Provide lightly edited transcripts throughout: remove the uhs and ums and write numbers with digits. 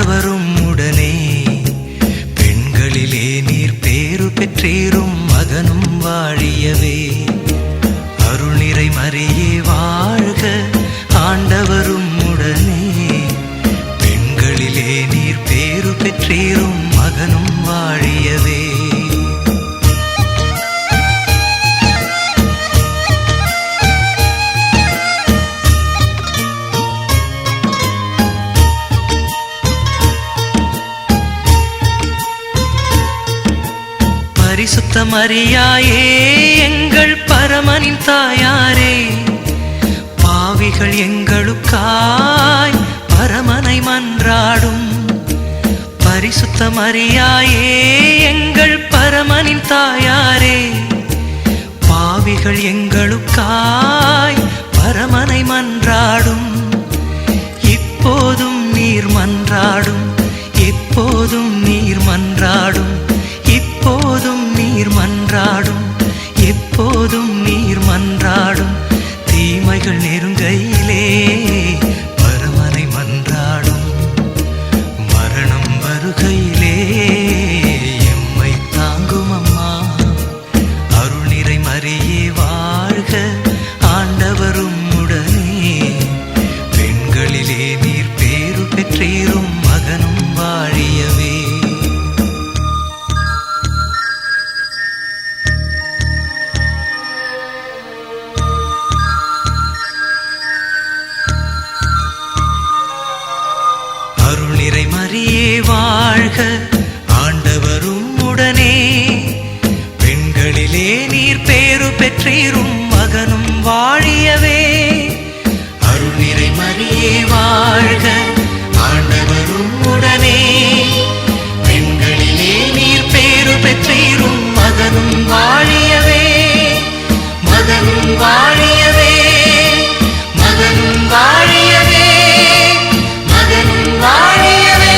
ஆண்டவரும் உடனே பெண்களிலே நீர் பேரு பெற்றீரும் மகனும் வாழியவே. அருள் நிறை மரியே வாழ்க ஆண்டவரும் உடனே பெண்களிலே நீர் பேரு பெற்றீரும் மகனும் வாழியவே. பரிசுத்த மரியாயே எங்கள் பரமனின் தாயாரே, பாவிகள் எங்களுக்காய் பரமனை மன்றாடும். பரிசுத்த மரியாயே எங்கள் பரமனின் தாயாரே, பாவிகள் எங்களுக்காய் பரமனை மன்றாடும். இப்போதும் நீர் மன்றாடும், எப்போதும் நீர் மன்றாடும், இப்போதும் நீர் மன்றாடும், எப்போதும் நீர் மன்றாடும். தீமைகள் நெருங்கையிலே பரமனை மன்றாடும், மரணம் வருகையிலே எம்மை தாங்கும் அம்மா. அருள் நிறை மரியே வாழ்க ஆண்டவரும் உடனே பெண்களிலே நீர் பேரு பெற்றீரும் மகனும் வாழியவே. அருள் நிறை மரியே வாழ்க ஆண்டவரும் உடனே பெண்களிலே நீர் பேரு பெற்றீரும் மகனும் வாழியவே. அருள் நிறை மரியே வாழ்க ஆண்டவரும் உடனே பெண்களிலே நீர் பேரு பெற்றீரும் மகனும் வாழியவே. மகனும் வாழியவே, மகனும் வாழியவே, மகனும் வாழியவே.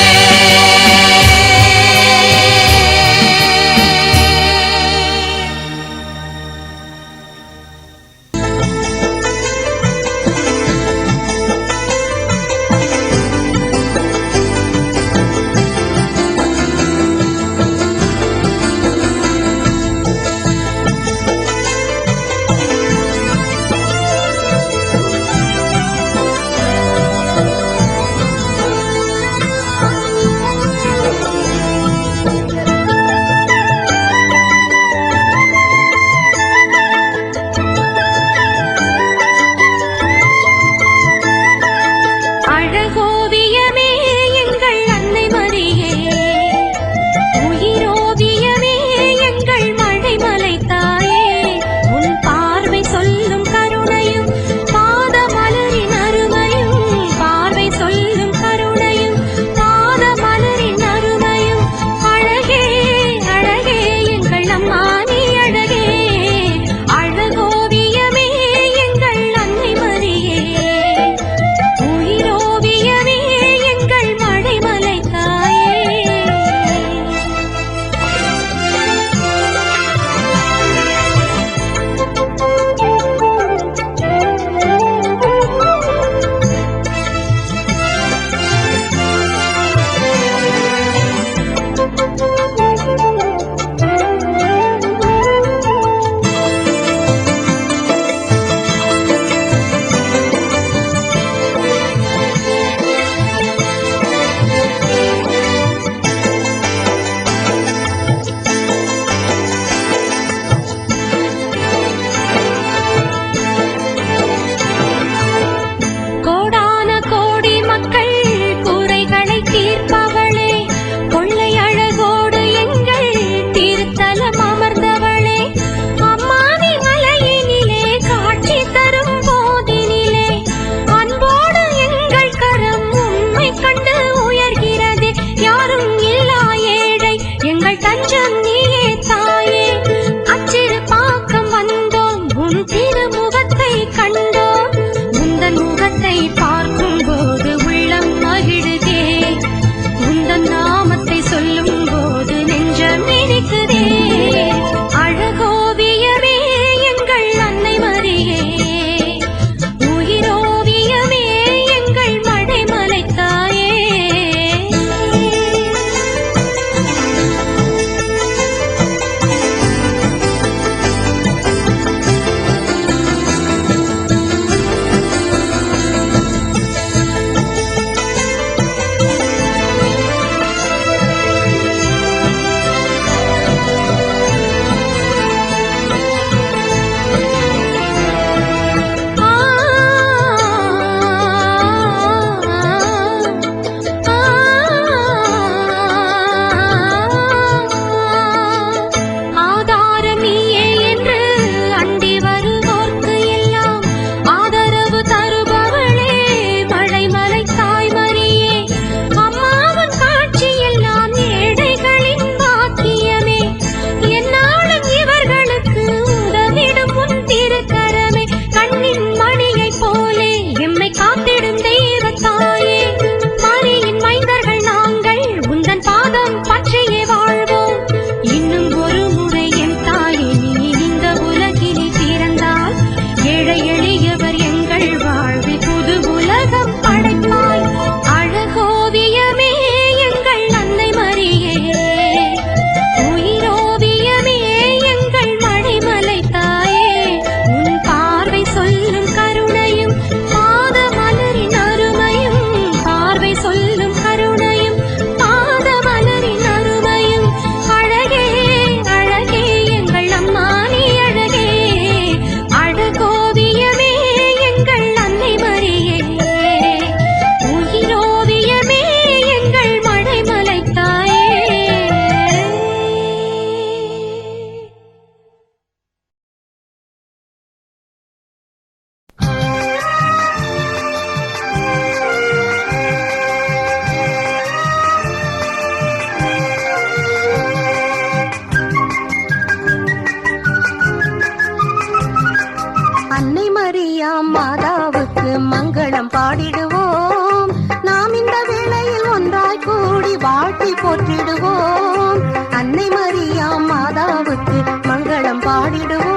அன்னை மரியா மாதாவுக்கு மங்களம் பாடிடுவோம். நாம் இந்த வேளையில் ஒன்றாய் கூடி வாழ்த்தி போற்றிடுவோம். அன்னை மரியா மாதாவுக்கு மங்களம் பாடிடுவோம்.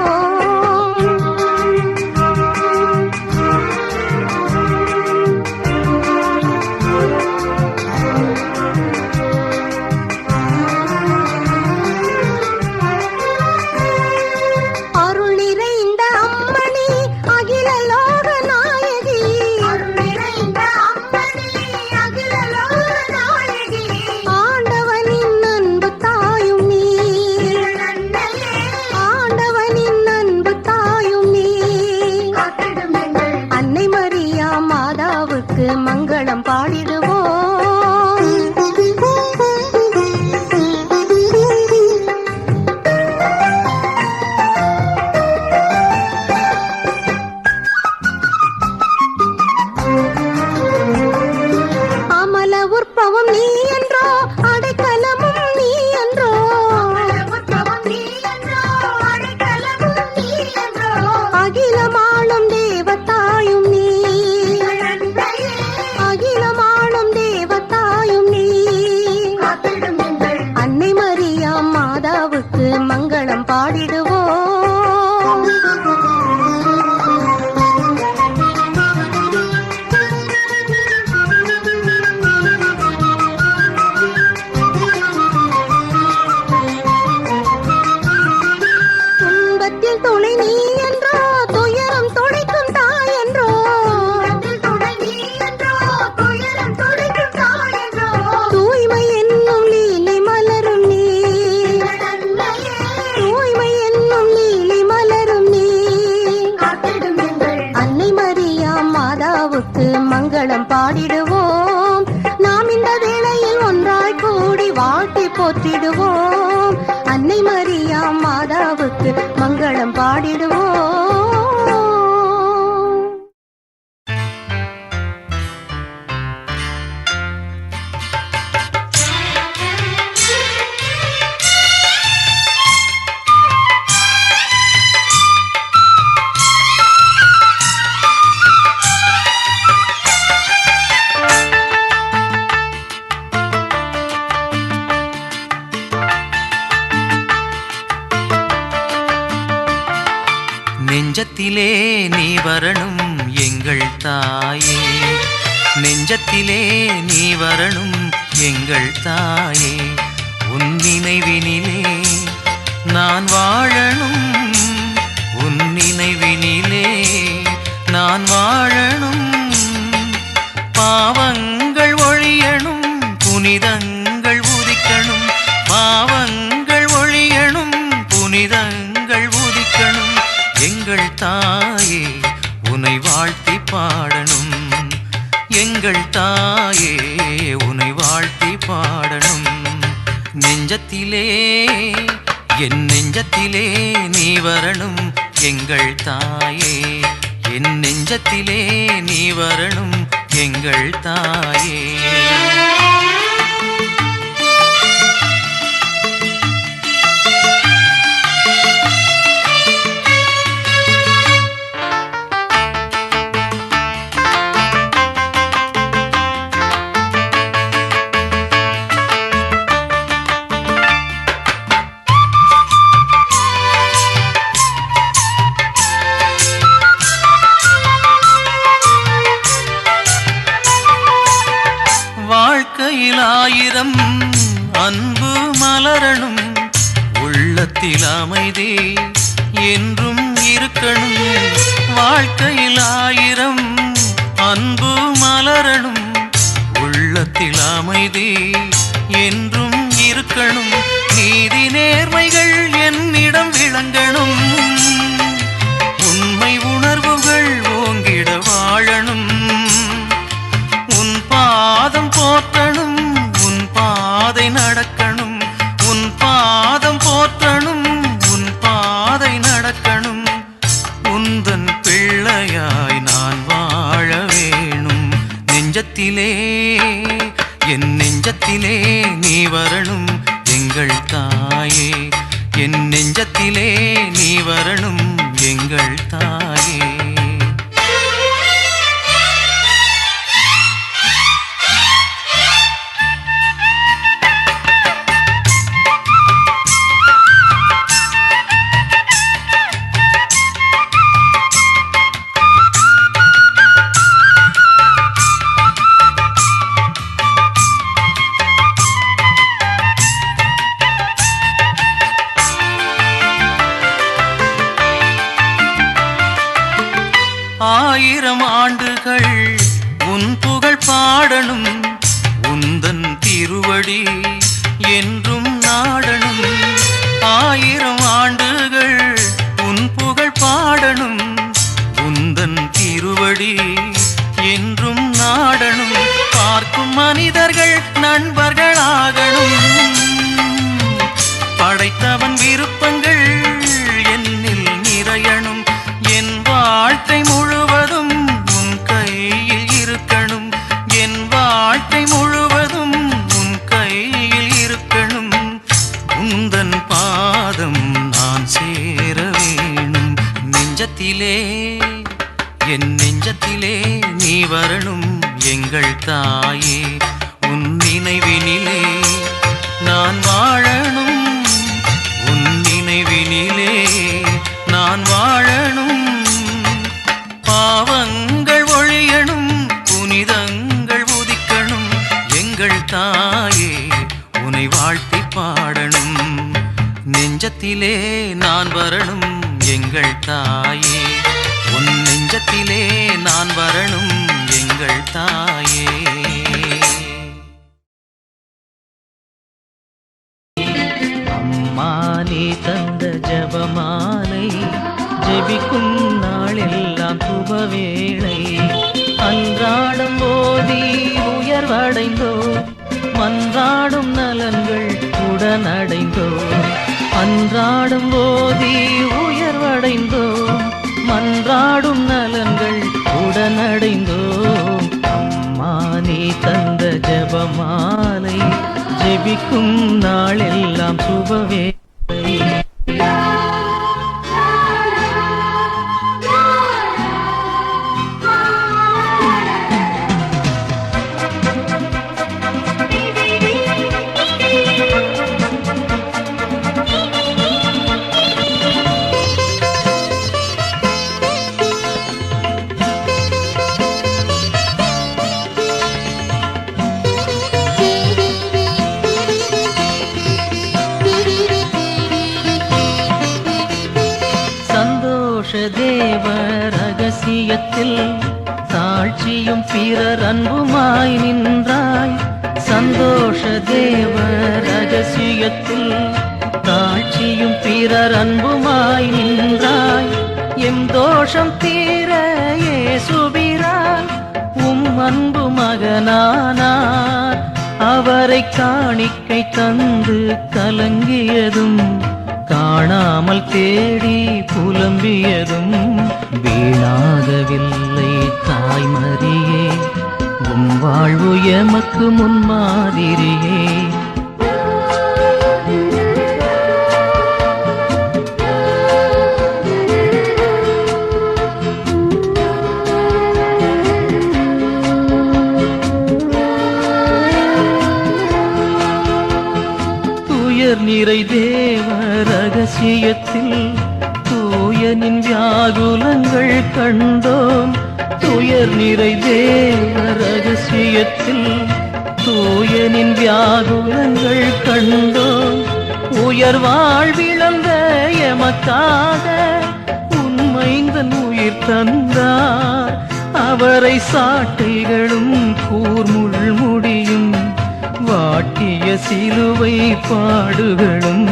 மங்களம் பாடிடுவோம். அமல உற்பவம் நீ என்றோ, அடைக்கலமும் நீ என்றோ. அகிலமாளும் தேவதாயும் நீ, அகிலமாளும் தேவதாயும் நீ. அன்னை மரியா மாதாவுக்கு மங்களம் பாடிடுவோம். துன்பத்தில் துணை நீ என்றோ, துயரம் துடைக்கும் தாய் என்றோ. தூய்மை என்னும் லீலை மலரும் நீ, தூய்மை என்னும் லீலை மலரும் நீ. அன்னை மரியா மாதாவுக்கு மங்களம் பாடிடுவோம். நாம் இந்த வேளையில் ஒன்றாய் கூடி வாழ்த்தி போற்றிடுவோம். அன்னை மரியா மாதாவுக்கு மங்களம் பாடிடுவோம். நெஞ்சத்திலே நீ வரணும் எங்கள் தாயே, நெஞ்சத்திலே நீ வரணும் எங்கள் தாயே. உன் நினைவினிலே நான் வாழணும், உன் நினைவினிலே நான் வாழணும். பாவங்கள் ஒழியணும், புனிதங்கள் உதிக்கணும். பாவங்கள் ஒழியணும், புனிதங்கள் உதிக்கணும். எங்கள் தாயே உனை வாழ்த்தி பாடணும், எங்கள் தாயே உனை வாழ்த்தி பாடணும். நெஞ்சத்திலே என் நெஞ்சத்திலே நீ வரணும் எங்கள் தாயே, என் நெஞ்சத்திலே நீ வரணும் எங்கள் தாயே. வாழ்க்கையில் ஆயிரம் அன்பு மலரணும், உள்ளத்தில் அமைதி என்றும் இருக்கணும். வாழ்க்கையில் ஆயிரம் அன்பு மலரணும், உள்ளத்தில் அமைதி என்றும் இருக்கணும். நீதி நேர்மைகள் என்னிடம் விளங்கணும், உண்மை உணர்வுகள் ஓங்கிட வாழணும். உன் பாதம் போற்றணும், உன் பாதை நடக்கணும். உன் பாதம் போற்றணும், உன் பாதை நடக்கணும். உந்தன் பிள்ளையாய் நான் வாழ வேணும். நெஞ்சத்திலே என் நெஞ்சத்திலே நீ வரணும் எங்கள் தாயே, என் நெஞ்சத்திலே நீ வரணும் எங்கள் தாயே. 1000 ஆண்டுகள் உன் புகழ் பாடணும், உந்தன் திருவடி என்றும் நாடணும். 1000 ஆண்டுகள் உன் புகழ் பாடணும், உந்தன் திருவடி என்றும் நாடணும். பார்க்கும் மனிதர்கள் நண்பர்களாகணும், படைத்தவன் விருப்பங்கள் என்னில் நிறையணும். என் வாழ்க்கை முழுவதும் உன் கையில் இருக்கணும், என் வாழ்க்கை முழுவதும் உன் கையில் இருக்கணும். உந்தன் பாதம் நான் சேர வேணும். நெஞ்சத்திலே என் நெஞ்சத்திலே நீ வரணும் எங்கள் தாயே. உன் நினைவினிலே நான் வாழணும், உன் நினைவினிலே நான் வாழணும். பாவங்கள் ஒழியணும், புனிதங்கள் உதிக்கணும். எங்கள் தாயே உன்னை வாழ்த்தி பாடணும். நெஞ்சத்திலே நான் வரணும் எங்கள் தாயே, உன் நெஞ்சத்திலே நான் வரணும் எங்கள் தாயே. அம்மா நீ தந்த ஜபமாலை ஜெபிக்கும் நாளெல்லாம் சுபவேளை. அன்றாடம் போதி உயர்வடைந்தோ, மன்றாடும் நலன்கள் உடனடைந்தோ. அன்றாடம் போதி உயர்வடைந்தோ, மன்றாடும் நலன்கள் உடனடைந்தோம். அம்மா நீ தந்த ஜெபமாலை ஜெபிக்கும் நாளெல்லாம் சுபவேளை. தேவ ரகசியத்தில் சாட்சியும் பிறர் அன்புமாய் நின்றாய். சந்தோஷ தேவ ரகசியத்தில் சாட்சியும் பிறர் அன்புமாய் நின்றாய். எம் தோஷம் தீர இயேசுபிரான் உம் அன்பு மகனானார். அவரை காணிக்கை தந்து கலங்கியதும், காணாமல் தேடி புலம்பியதும் வீணாகவில்லை தாய்மரியே. உம் வாழ்வு எமக்கு முன்மாதிரியே. துயர் நிறை தேவ ரகசியத்தில் தூயனின் வியாகுலங்கள் கண்டோம். துயர் நிறை தேவ ரகசியத்தில் தூயனின் வியாகுலங்கள் கண்டோம். உயர் வாழ்விழந்த எமக்காக உண்மைந்தன் உயிர் தந்தார். அவரை சாட்டைகளும் கூர்முள் முடியும், வாட்டிய சிலுவை பாடுகளும்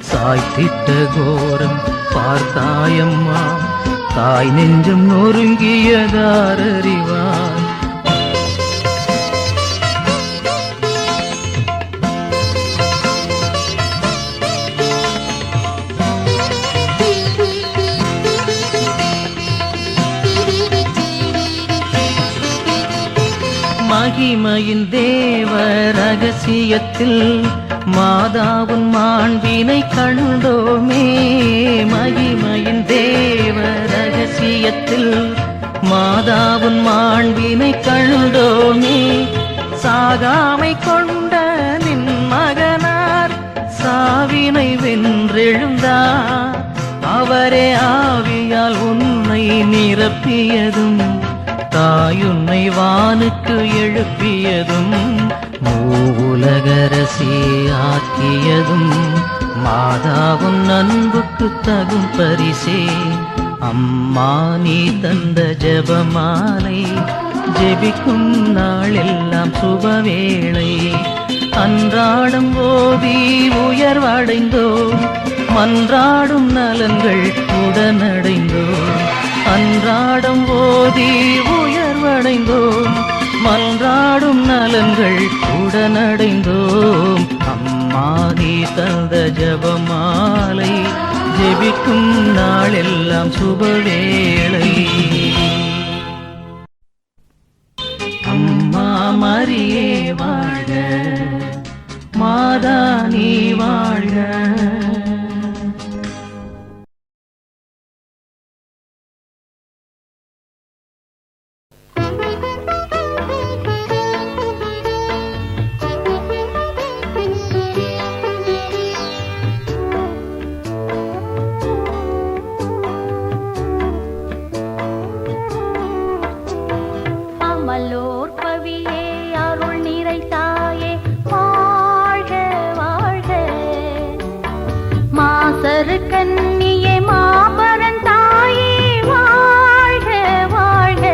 சாய்த்திட்ட கோரம் பார்த்தாயம்மா. தாய் நெஞ்சம் நொறுங்கியதாரறிவார். மகிமையின் தேவ ரகசியத்தில் மாதாவுன் மாண்பினை கண்டோமே. மகிமையின் தேவ ரகசியத்தில் மாதாவுன் மாண்பினை கண்டோமே. சாகாமை கொண்ட நின் மகனார் சாவினை வென்றெழுந்தார். அவரே ஆவியால் உன்னை நிரப்பியதும், தாயுன்னை வானுக்கு எழுப்பியதும், மூவுலகரசி ஆக்கியதும், மாதாவும் அன்புக்கு தகும் பரிசே. அம்மா நீ தந்த ஜெபமாலை ஜெபிக்கும் நாளெல்லாம் சுபவேளை. அன்றாடம் ஓதி உயர்வடைந்தோம், மன்றாடும் நலன்கள் உடனடைந்தோம். அன்றாடம் ஓதி உயர்வடைந்தோம், மன்றாடும் நலன்கள் உடனடைந்தோம். அம்மா நீ தந்த ஜெபமாலை ஜெபிக்கும் நாளெல்லாம் சுபவேளை. அம்மா மரியே வாழ்க, மாதா நீ வாழ்க. அமலோர் பவியே அருள் நிறைத்தாயே வாழ்க வாழ்க. மாசரு கன்னியே மாபரன் தாயே வாழ்க வாழ்க.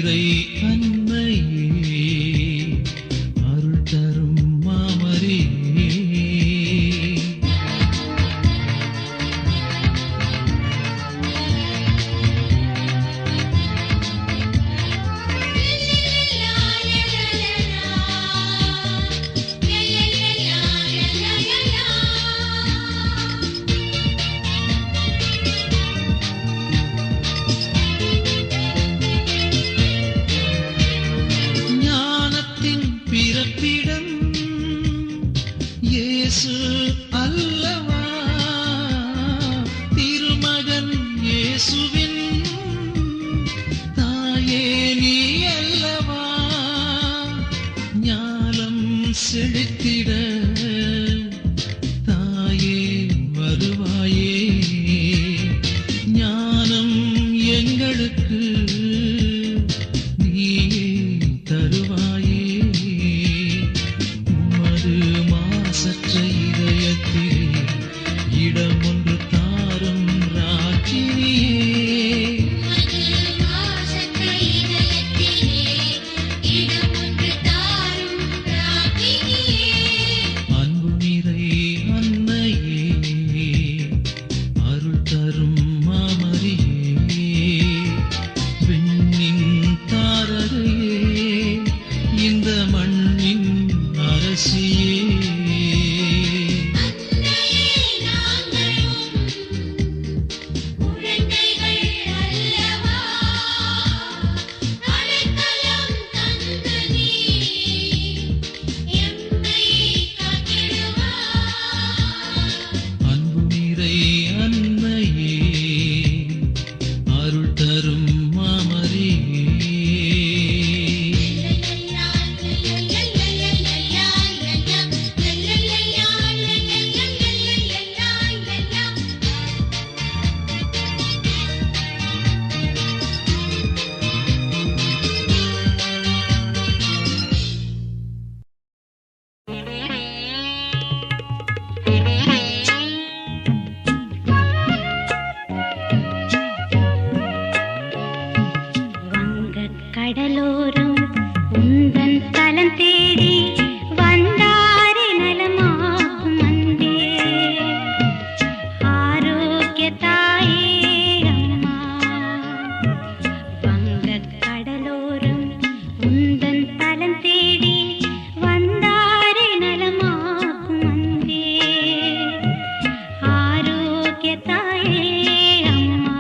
நீரை அன்னையே அருள் தரும் மாமரியே பிறப்பிடம் இயேசு அல்லவா திருமகன் இயேசுவின் தாயே நீ அல்லவா ஞானம் செழித்திட தாயே வருவாயே ஞானம் எங்களுக்கு நீயே தருவாயே மாசற்ற இதயத்தில் இடம் ஒன்று தாரும் ராஜினியே அன்பு நிறை அன்னையே அருள் தரும் மாமரியே விண்ணின் தாரகையே இந்த மண்ணின் அரசியே அன்பு நிறை அன்னையே அருள் தரும் மாமரியே கடலோரம் உந்தன் தலம் தேடி வந்தாரே நலமாகும் அன்பே ஆரோக்கிய தாயே அம்மா வங்கக் கடலோரம் உந்தன் தலம் தேடி வந்தாரே நலமாகும் அன்பே ஆரோக்கிய தாயே அம்மா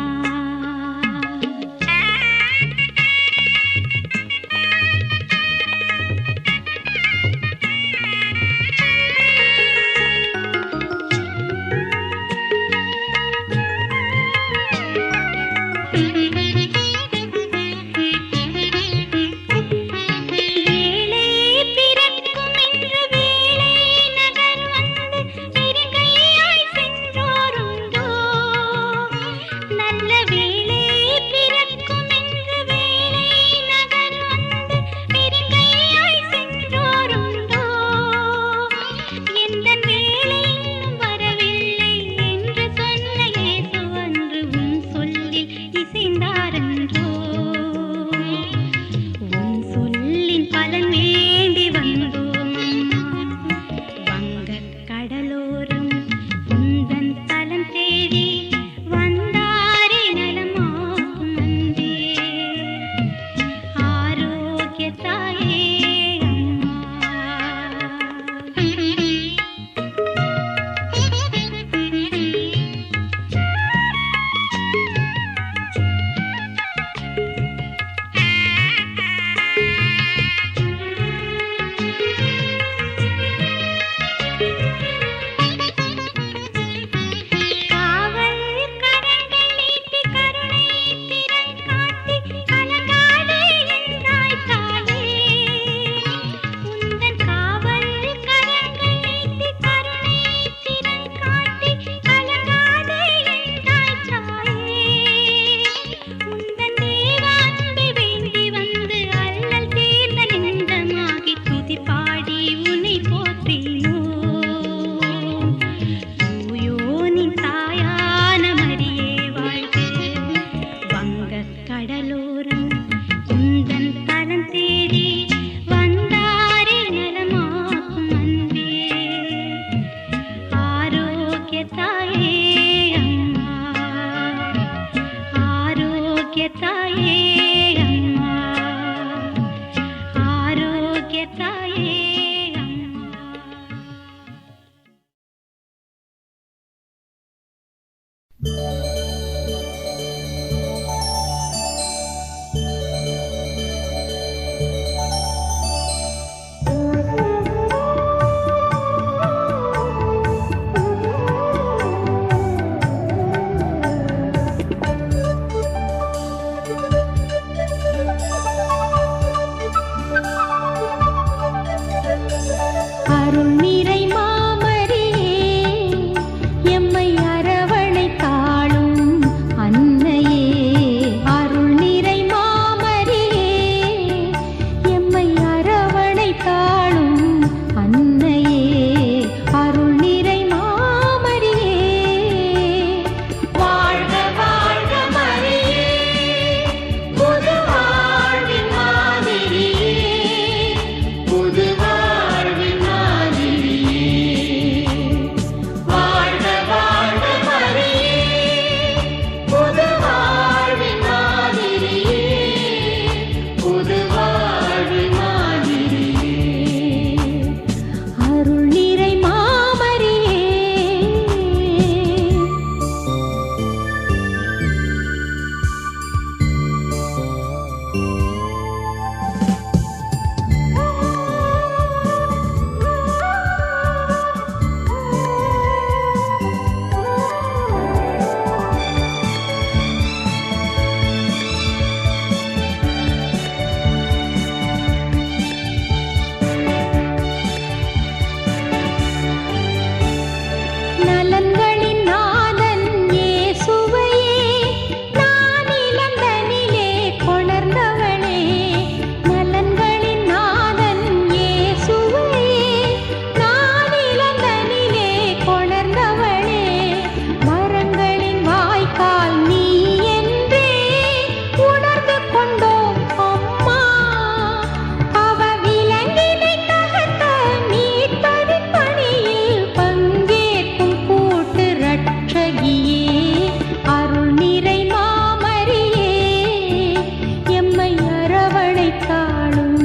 தாழும்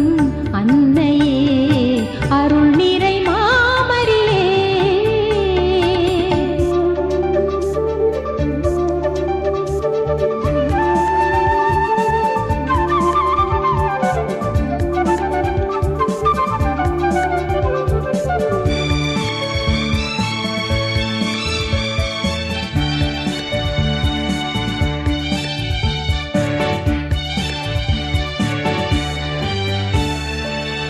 அன்னையே அருள் நிறை மாமரியே.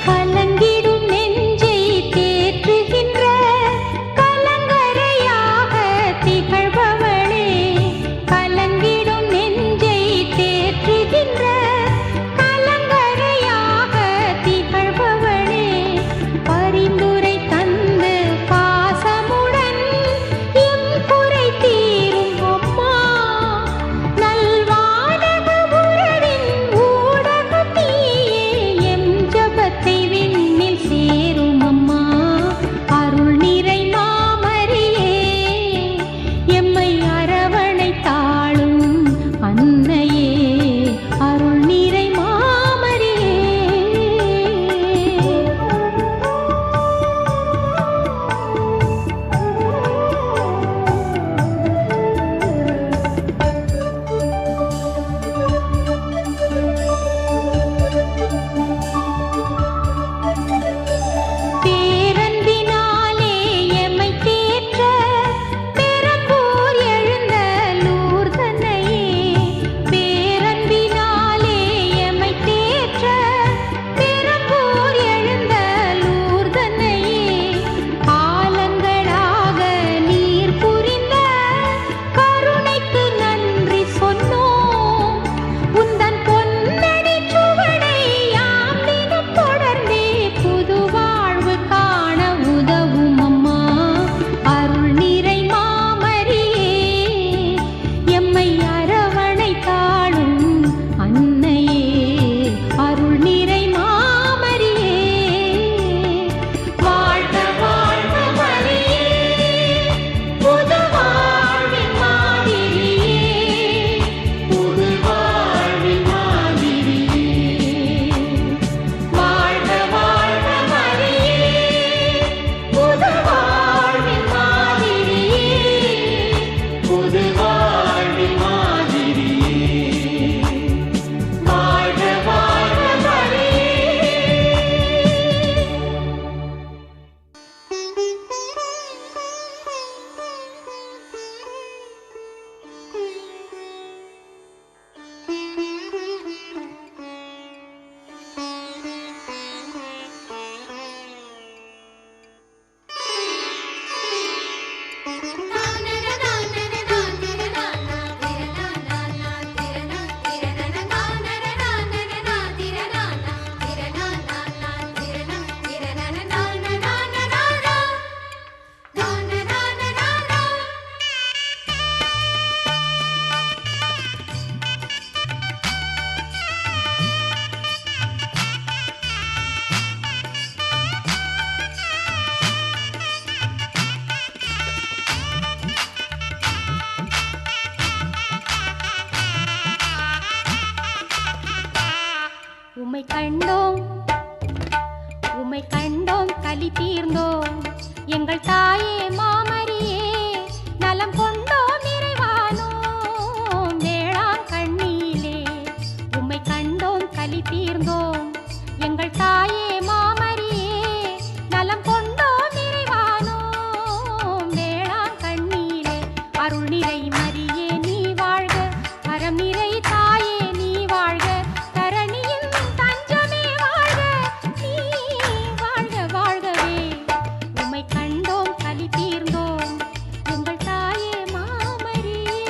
கலங்கிடும் நெஞ்சை தேற்றுகின்ற கலங்கரையாக திகழ்பவளே, கலங்கிடும் நெஞ்சை தேற்றுகின்ற கலங்கரையாக திகழ்பவளே, பரிந்துரை தந்து பாசமுடன் எம் குறை தீரும் அம்மா, நல்வானக உறவின் ஊடகத்தீயே எம் ஜபத்தை விண்ணில் சேரும் அம்மா, அருள் நிறை மாமரியே எம்மை அரவணை தாழும் அன்னையே அருள் நிறை மாமரியே. பேரன்பினாலே எம்மை தேற்ற பெரம்பூர் எழுந்த லூர்தன்னையே, பேரன்பினாலே எம்மை தேற்ற பெரம்பூர் எழுந்த லூர்தன்னையே, காலங்களாக நீர் புரிந்த கருணைக்கு நன்றி சொன்னோம், உந்தன் பொன்னடி சுவடை யாம் தினம் தொடர்ந்தே புது வாழ்வு காண உதவும் அம்மா, அருள் நிறை மாமரியே எம்மை அரவணை தாழும் அன்னையே அருள் நிறை மாமரியே. வாழ்க வாழ்க மரியே புது வாழ்வின் மாதிரியே, புது வாழ்வின் மாதிரியே. வாழ்க வாழ்க மரியே புது வாழ்வின் மாதிரியே, புது வாழ்வின் மாதிரியே. வாழ்க வாழ்க மரியே. உம்மை கண்டோம் உம்மை கண்டோம் களி தீர்ந்தோம் எங்கள் தாயே மாமரியே, நலம் கொண்டோம் நிறைவானோம் வேளாண் கண்ணியிலே. உம்மை கண்டோம் களி தீர்ந்தோம் எங்கள் தாயே மாமரியே, நலம் கொண்டோம் நிறைவானோம் வேளாண் கண்ணியிலே. அருள் நிறை மரியே நீ வாழ்க, அறம் நிறை தாயே நீ வாழ்க, தரணியின் தஞ்சமே வாழ்க, நீ வாழ்க வாழ்கவே. உம்மை கண்டோம் களி தீர்ந்தோம் எங்கள் தாயே மாமரியே.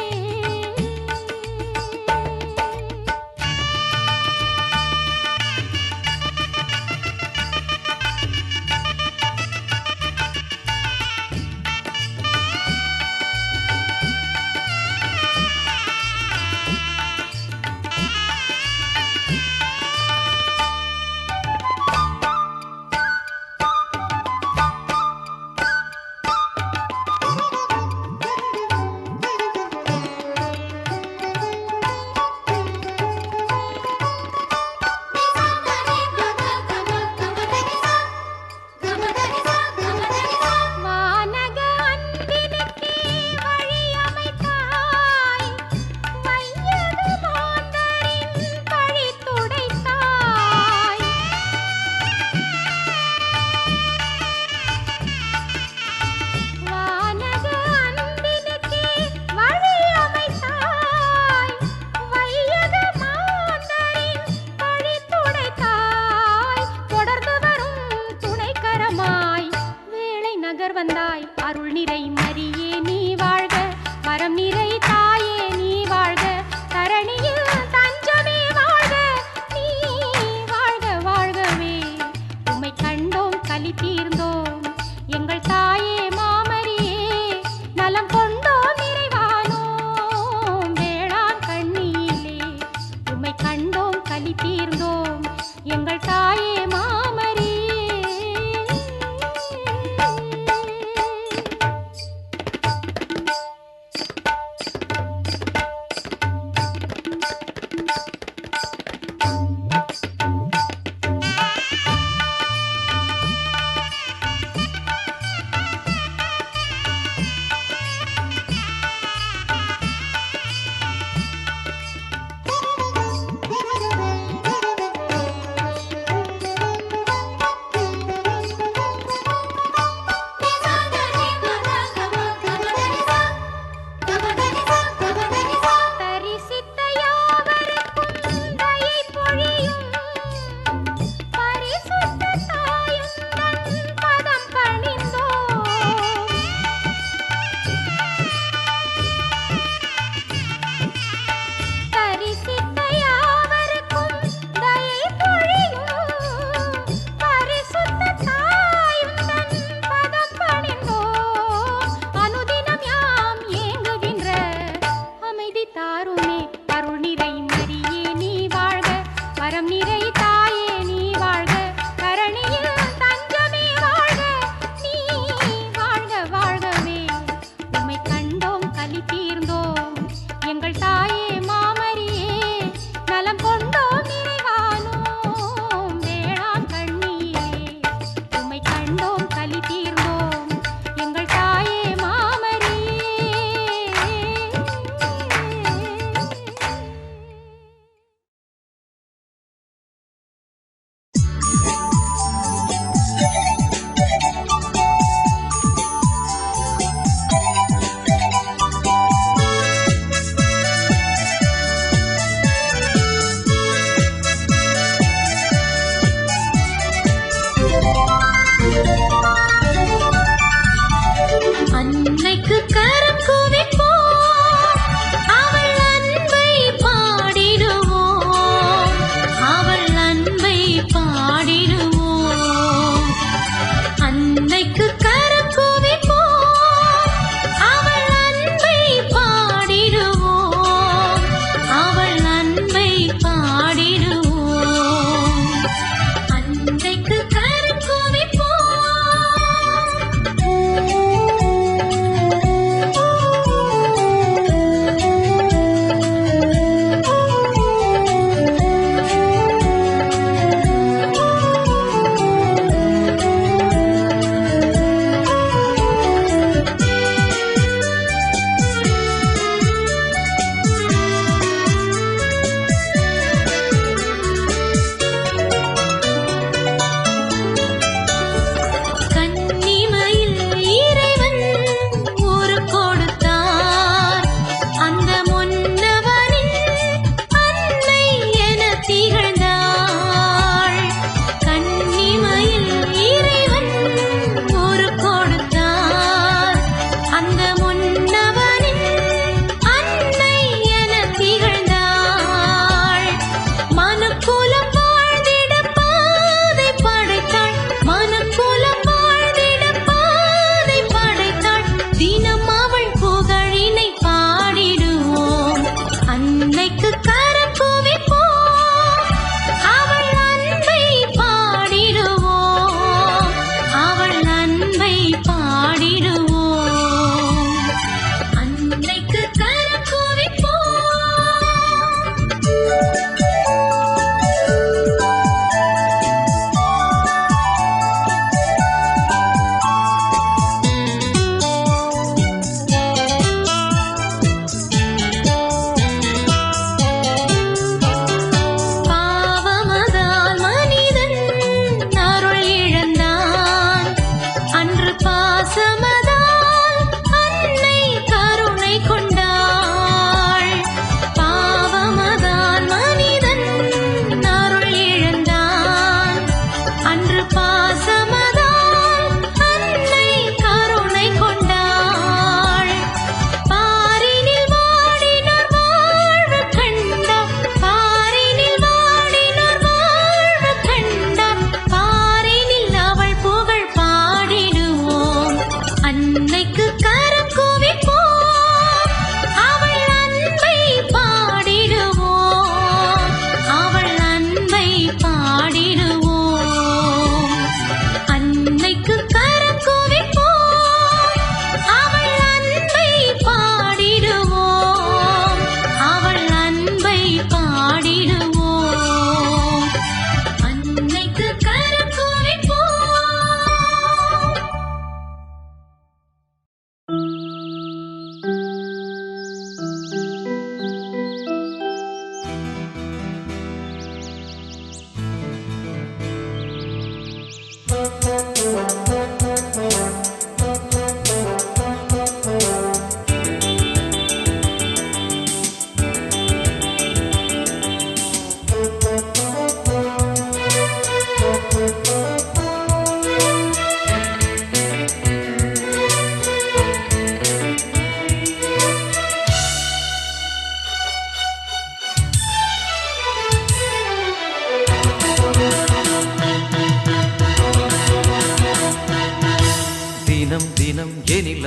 எங்கள் தாயே மாமரியே.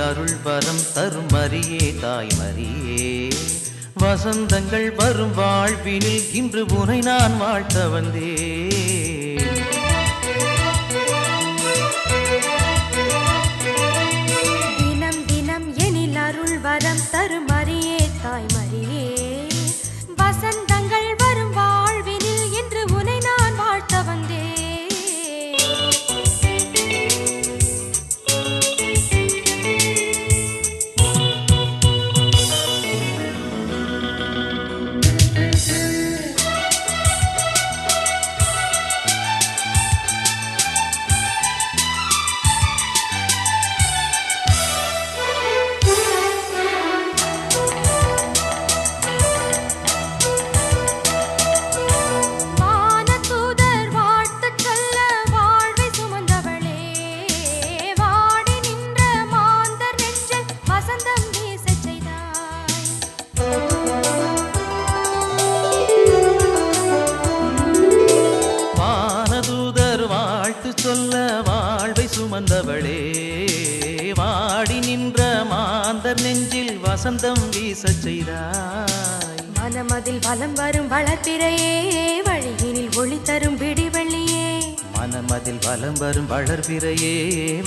அருள் வரம் தரும் மரியே தாய் மரியே வசந்தங்கள் வரும் வாழ்வினில் இன்று உனை நான் வாழ்த்த வந்தேன். தினம் தினம் எனில் அருள் வரம் தரும் மரியே தாய் மரியே வசந்தங்கள் வரும் வாழ்வினில் இன்று உனை நான் வாழ்த்த வந்தேன். சொல்ல வாழ்வை சுமந்தவளே வாடி நின்ற மாந்தர் நெஞ்சில் வசந்தம் வீசச் செய்தாய். மனமதில் வலம் வரும் வளர்பிறையே வழியினில் ஒளி தரும் விடிவெள்ளியே மனமதில் வலம் வரும் வளர்பிறையே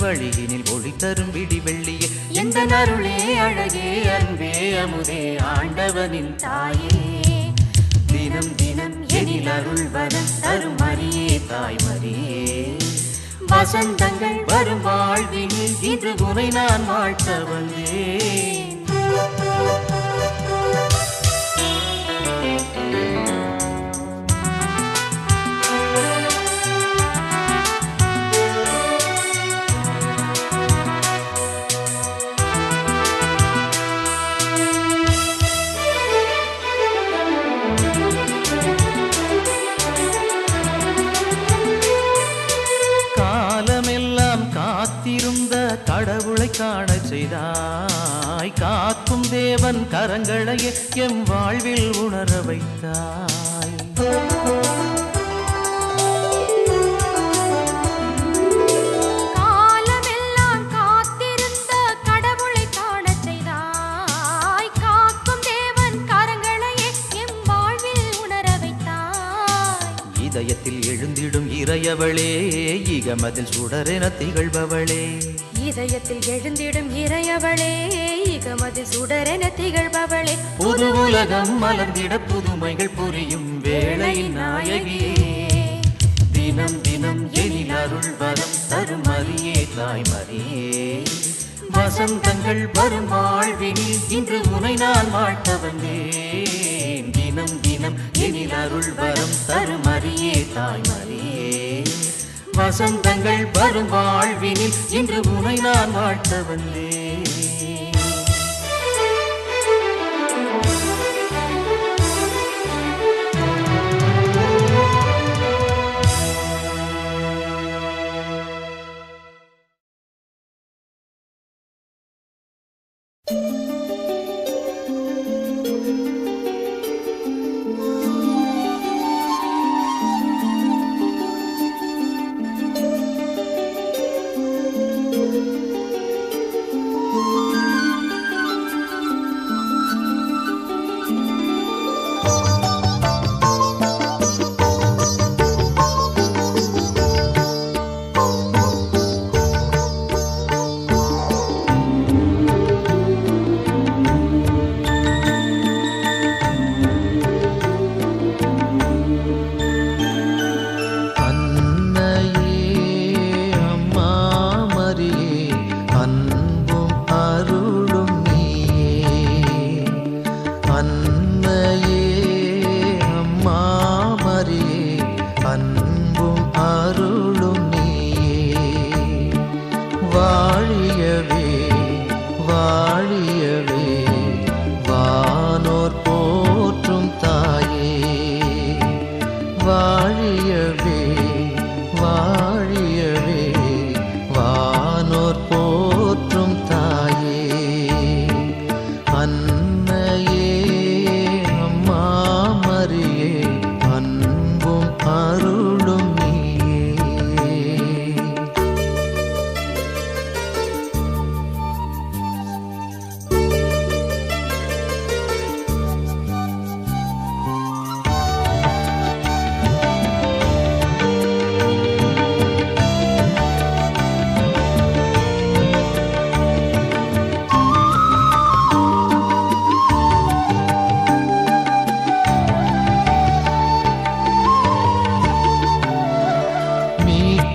வழியினில் ஒளி தரும் விடிவெள்ளியே எந்த அருளே அழகே அன்பே அமுதே ஆண்டவனின் தாயே தினம் தினம் எனில் அருள் வரம் தரும் மரியே தாய் மரியே வசந்தங்கள் வரும் வாழ்வினில் இன்று உனை நான் வாழ்த்த வந்தேன். காத்திருந்த கடவுளை காண செய்தாய் காக்கும் தேவன் கரங்களையே எம் வாழ்வில் உணர வைத்தாய். காலமெல்லாம் காத்திருந்த கடவுளை காண செய்தாய் காக்கும் தேவன் கரங்களையே எம் வாழ்வில் உணர வைத்தாய். இதயத்தில் எழுந்திடும் இறையவளே இகமதில் சுடரென திகழ்பவளே இதயத்தில் எழுந்திடும் இறையவளே இகமதில் சுடரென திகழ்பவளே புது உலகம் மலர்ந்திட புதுமைகள் புரியும் வேளையின் நாயகியே தினம் தினம் எனில் அருள் வரம் தரும் மரியே தாய் மரியே வசந்தங்கள் வரும் வாழ்வினில் இன்று உனை நான் வாழ்த்த வந்தேன். தினம் தினம் எனில் அருள் வரம் தரும் மரியே தாய் மரியே வசந்தங்கள் வரும் வாழ்வினில் இன்று உனை நான் வாழ்த்த வந்தேன்.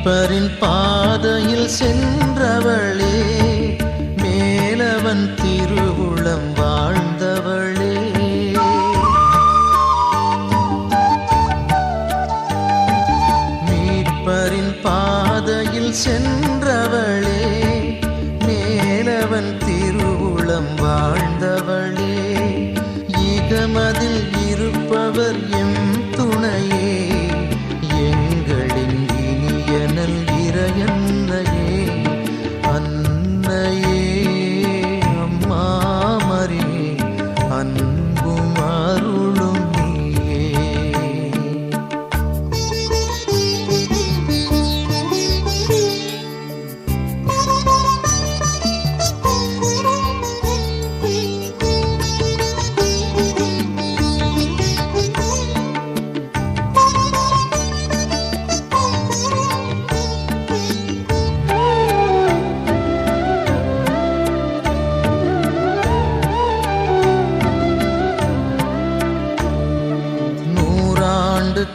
மீட்பரின் பாதையில் சென்றவளே, மேலவன் திருவுளம் வாழ்ந்தவளே. மீட்பரின் பாதையில் சென்றவளே, மேலவன் திருவுளம் வாழ்ந்தவளே. இகமதில் இருப்பவர் எம் துணையே, எங்களின் இனியனல் இறையன்னையே. அன்னையே அம்மா மரியே, அன்பும் அருளும் நீயே.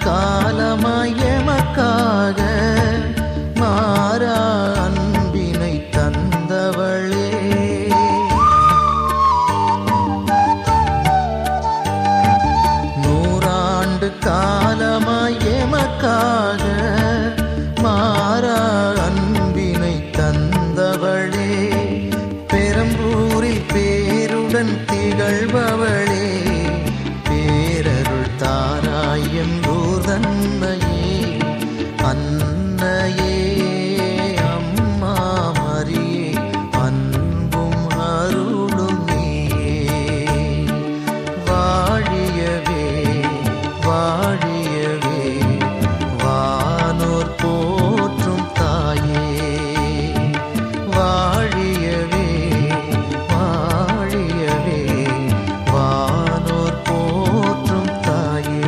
காலமாய் எமக்காக மாறா அன்பினை தந்தவளே. நூறாண்டு காலமாய் எமக்காக மாறா அன்பினை தந்தவளே. பெரம்பூரில் பேருடன் திகழ்பவளே, பேரருள் தாராயம் தன்னையே. அன்னையே அம்மா மரியே, அன்பும் அருளும் நீயே. வாழியவே வாழியவே வானோர் போற்றும் தாயே. வாழியவே வாழியவே வானோர் போற்றும் தாயே.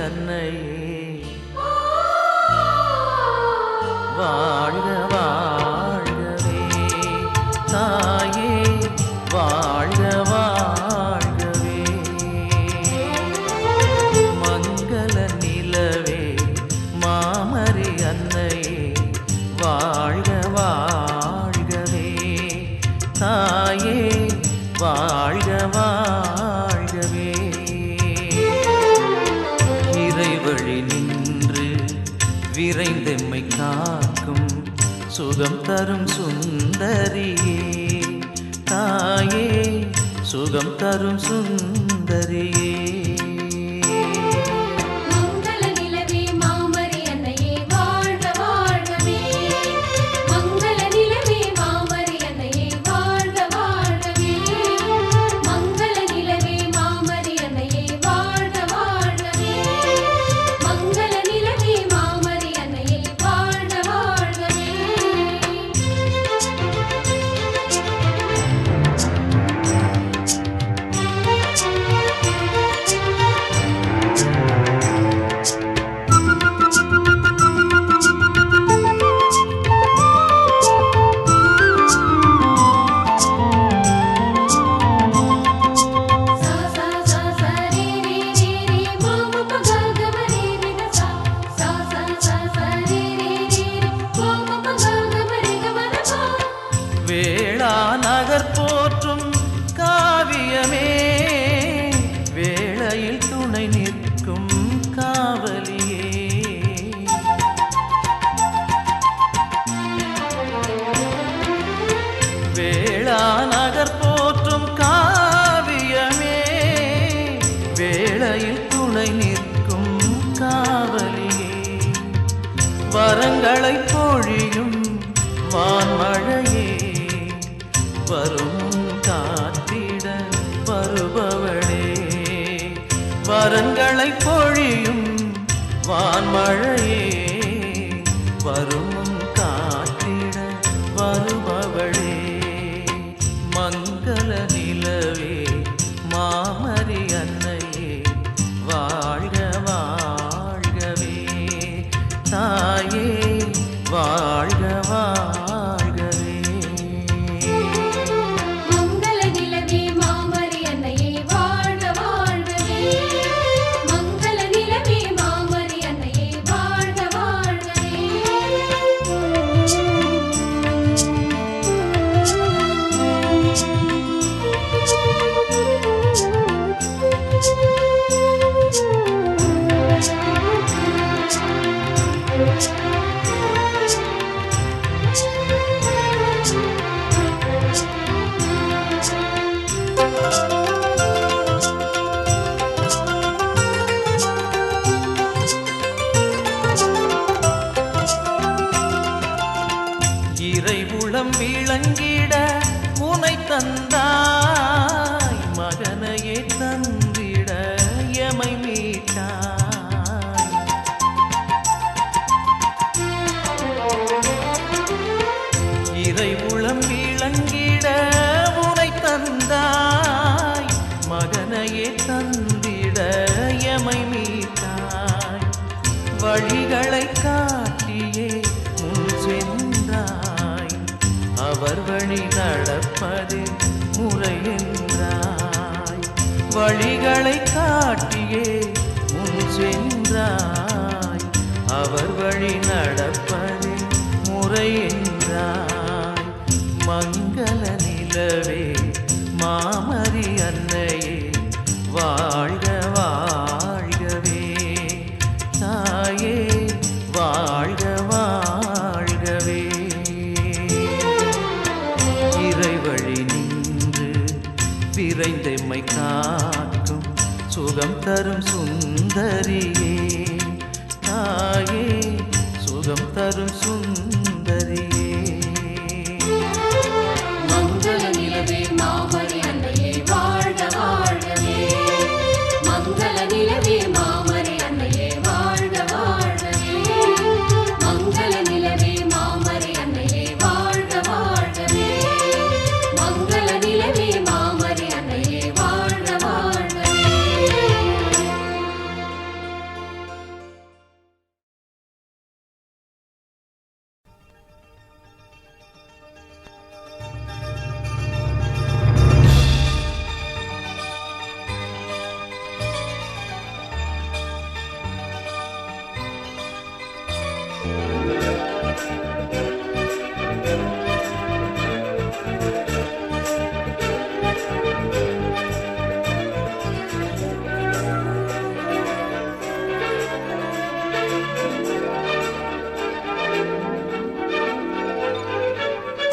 அன்னையே வாழ்க வாழ்கவே தாயே வாழ்க வாழ்கவே மங்கள நிலவே மாமரி அன்னையே வாழ்க வாழ்கவே தாயே வாழ்க வாழ்கவே இறைவழி நின்று விரைந்தெம்மை காக்கும் சுகம் தரும் சுந்தரியே தாயே சுகம் தரும் சுந்தரியே மங்கள நிலவே மாமரி அன்னையே வாழ்க வாழ்கவே மங்கள நிலவே மாமரி அன்னையே வாழ்க வாழ்கவே மங்கள நிலவே மாமரி அன்னையே வாழ்க வாழ்கவே மங்கள நிலவே மாமரி அன்னையே வாழ்க வாழ்கவே சா சா சா சா ரே ரே ரே ரே மாம பக கம ரே ரே த சா சா சா சா சா ரே ரே ரே ரே மாம பக கம ரே கம ர சா வேளா நகர் போற்றும் காவியமே வேளையில் துணை நிற்கும் காவலியே வேளா நகர் போற்றும் காவியமே வேளையில் துணை நிற்கும் காவலியே வரங்களை பொழியும் வான்மழையே வரும் காத்திட வருபவளே வரங்களை பொழியும் வான்மழையே வரும் காத்திட வருபவளே மங்கள நிலவே மாமரி அன்னையே வாழ்க வாழ்கவே தாயே வாழ்க வாழ்கவே மங்கள நிலவே மாமரி அன்னையே வாழ்க வாழ்கவே மங்கள நிலவே மாமரி அன்னையே வாழ்க வாழ்கவே இறைவுளம் விளங்கிட உனை தந்தாய் மகனையே தந்திட எமை மீட்டாய் இறைவுளம் விளங்கிட உனை தந்தாய் மகனையே தந்திட எமை மீட்டாய் வழிகளை காட்டியே முன் சென்றாய் அவர் வழி நடப்பது முறை என்றாய் வழிகளை காட்டியே முன் சென்றாய் அவர் வழி நடப்பது முறை என்றாய் மங்கள நிலவே மாமரி அன்னையே வாழ்க வாழ்கவே தாயே வாழ்க வாழ்கவே இறைவழி நின்று விரைந்தெம்மை காக்கும் சுகம் தரும் சுந்தரியே தாயே சுகம் தரும் சுந்தரியே மங்கள நிலவே மாமரி அன்னையே வாழ்க வாழ்கவே மங்கள நிலவே மாமரி அன்னையே வாழ்க வாழ்கவே மங்கள நிலவே மாமரி அன்னையே வாழ்க வாழ்கவே மங்கள நிலவே மாமரி அன்னையே வாழ்க வாழ்கவே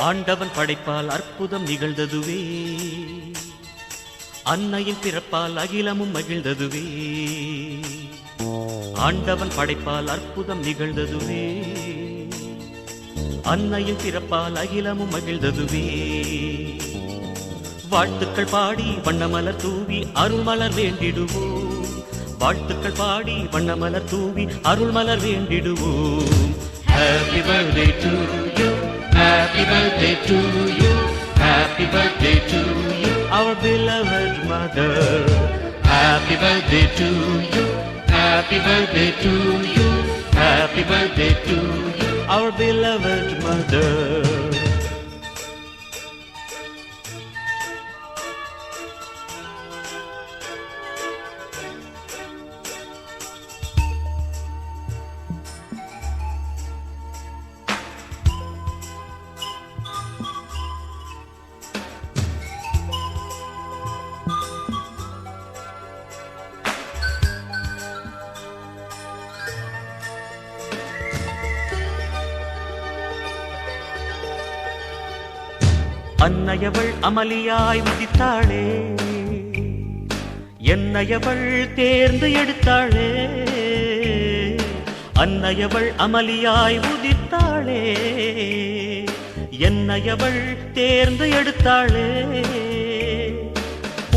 ஆண்டவன் படைப்பால் அற்புதம் நிகழ்ந்ததுவே, அன்னையின் பிறப்பால் அகிலமும் மகிழ்ந்ததுவே. ஆண்டவன் படைப்பால் அற்புதம் நிகழ்ந்ததுவே, அன்னையின் பிறப்பால் அகிலமும் மகிழ்ந்ததுவே. வாழ்த்துக்கள் பாடி வண்ணமலர் தூவி அருள்மலர் வேண்டிடுவோம். வாழ்த்துக்கள் பாடி வண்ணமலர் தூவி அருள்மலர் வேண்டிடுவோம். Happy birthday to you, happy birthday to you, happy birthday to you, our beloved mother. Happy birthday to you, happy birthday to you, happy birthday to you, our beloved mother. அன்னையவள் அமளியாய் உதித்தாளே, என்னையவள் தேர்ந்து எடுத்தாளே. அன்னையவள் அமளியாய் உதித்தாளே, என்னையவள் தேர்ந்து எடுத்தாளே.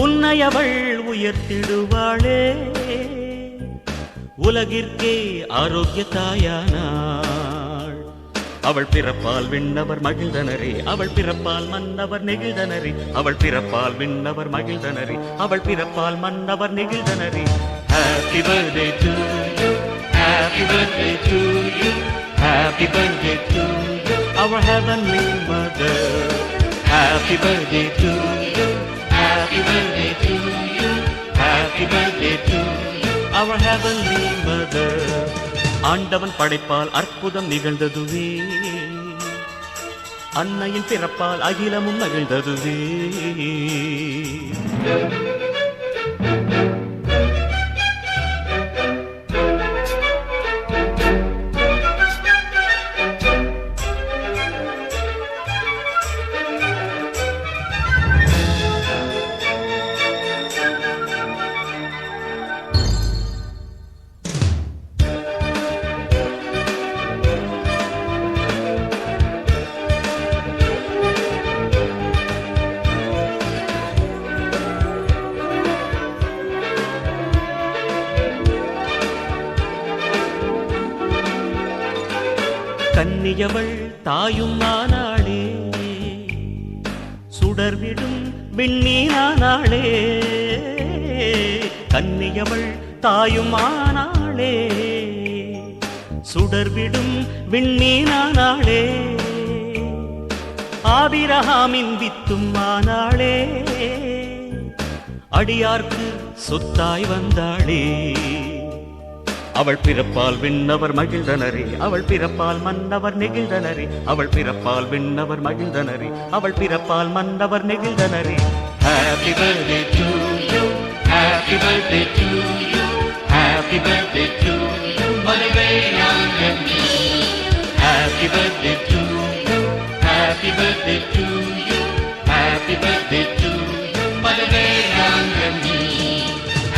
உன்னையவள் உயர்த்திடுவாளே, உலகிற்கே ஆரோக்கிய தாயானாள். அவள் பிறப்பால் விண்ணவர் மகிழ்ந்தனரே, அவள் பிறப்பால் மன்னவர் நெகிழ்ந்தனரே. அவள் பிறப்பால் விண்ணவர் மகிழ்ந்தனரே, அவள் பிறப்பால் மன்னவர் நெகிழ்ந்தனரே. Happy birthday to you, happy birthday to you, happy birthday to you, our heavenly mother. Happy birthday to you, happy birthday to you, happy birthday to you, our heavenly mother. ஆண்டவன் படைப்பால் அற்புதம் நிகழ்ந்ததுவே, அன்னையின் பிறப்பால் அகிலமும் மகிழ்ந்ததுவே. கன்னியவள் தாயும் ஆனாளே, சுடர்விடும் விண்ணீனானாளே. கன்னியவள் தாயும் ஆனாளே, சுடர்விடும் விண்ணீனானாளே. ஆபிரகாமின் வித்தும் ஆனாளே, அடியார்க்கு சொத்தாய் வந்தாளே. அவள் பிறப்பால் விண்ணவர் மகிழ்ந்தனரே, அவள் பிறப்பால் மன்னவர் நெகிழ்ந்தனரே. அவள் பிறப்பால் விண்ணவர் மகிழ்ந்தனரே, அவள் பிறப்பால் மன்னவர் நெகிழ்ந்தனரே. Happy birthday to you, happy birthday to you, happy birthday to you, மலைவேயாங்கண்ணி. Happy birthday to you, happy birthday to you, happy birthday to you, மலைவேயாங்கண்ணி.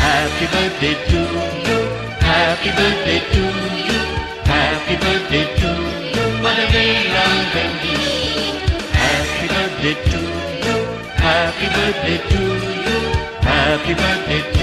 Happy birthday to you, happy birthday to you, happy birthday to you, மலைவேயாங்கண்ணி. Happy birthday to you, happy birthday to you, happy birthday to